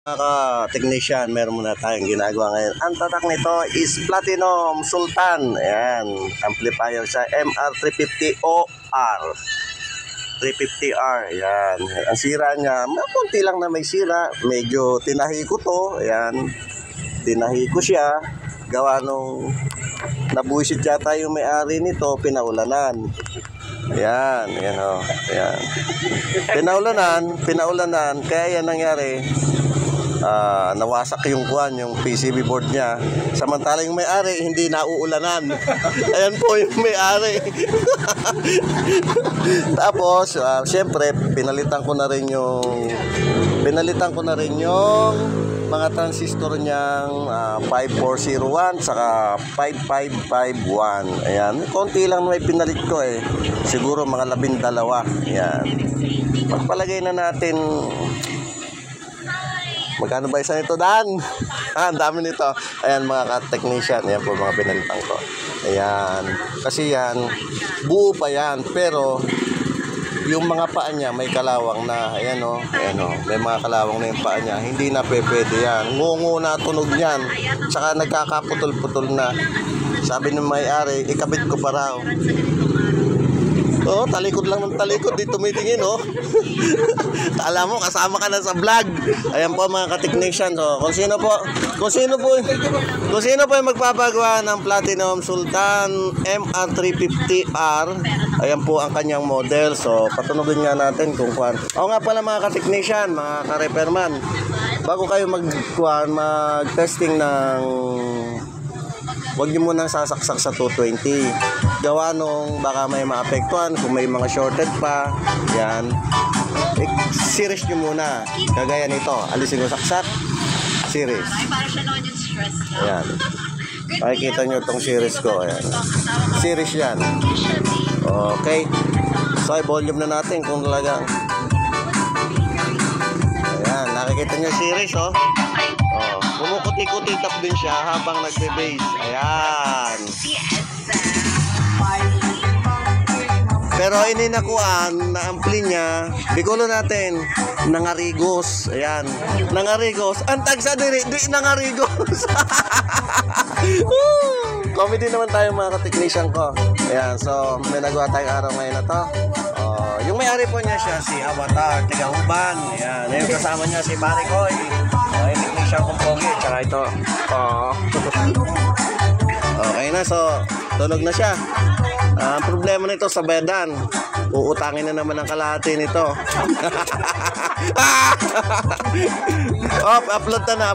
Mga technician, meron muna tayong ginagawa ngayon. Ang tatak nito is Platinum Sultan. Ayan, amplifier sa MR350OR 350R. Ayan, ang sira niya, kunti lang na may sira. Medyo tinahi ko to. Ayan, tinahi ko siya. Gawa nung nabuisit yata yung may-ari nito, pinaulanan. Ayan, ayan o. Ayan. Pinaulanan, kaya yan nangyari. Nawasak yung kuwan, yung PCB board niya. Samantala yung may-ari hindi nauulanan. Ayan po yung may-ari. Tapos syempre pinalitan ko na rin yung mga transistor niyang 5401 saka 5551. Ayan, konti lang may pinalit ko eh. Siguro mga 12. Ayan. Pagpalagay na natin. Magkano ba isa nito, Dan? Ang dami nito. Ayan mga ka-technician. Ayan po mga pinalitan ko. Ayan. Kasi yan, buo pa yan. Pero, yung mga paa niya may kalawang na. Ayan o. Ayan o. May mga kalawang na yung paa niya. Hindi na pwede yan. Ngungo na tunog niyan. Tsaka nagkakaputol-putol na. Sabi ng may-ari, ikabit ko pa raw. Oh, talikod lang ng talikod, di tumitingin, oh. Alam mo, kasama ka na sa vlog. Ayan po mga ka-technician. So, kung sino po yung magpapagawa ng Platinum Sultan MR350R, ayan po ang kanyang model. So, patunogin nga natin kung kuhan. Oo nga pala mga ka-technician, mga ka-repairman, bago kayo mag-testing ng, huwag nyo munang sasaksak sa 220. Gawa nung baka may maapektuhan, kung may mga shorted pa, yan. Series nyo muna. Kagaya nito, alisin ko saksak, series. Ayan. Makikita nyo itong series ko. Ayan. Series yan. Okay. So, i-volume na natin kung talagang. Ayan, nakikita nyo series, oh. Kumukuti-kuti tap din siya habang nagbe-bass. Ayan. Pero ininakuan na ampli niya, bigulo natin, nangarigos. Ayan. Nangarigos. Ang tagsa diri, di nangarigos. Comedy naman tayo mga ka-technician ko. Ayan, so may nagawa tayong araw ngayon na to. Yung may-ari po niya siya, si Avatar, Tigahuban. Ayan, yung kasama niya si Barikoy. Yung technician kong pogi, tsaka ito. Okay na, so tunog na siya. Ang problema nito sa bedan, uutangin na naman ang kalahati nito. Upload na.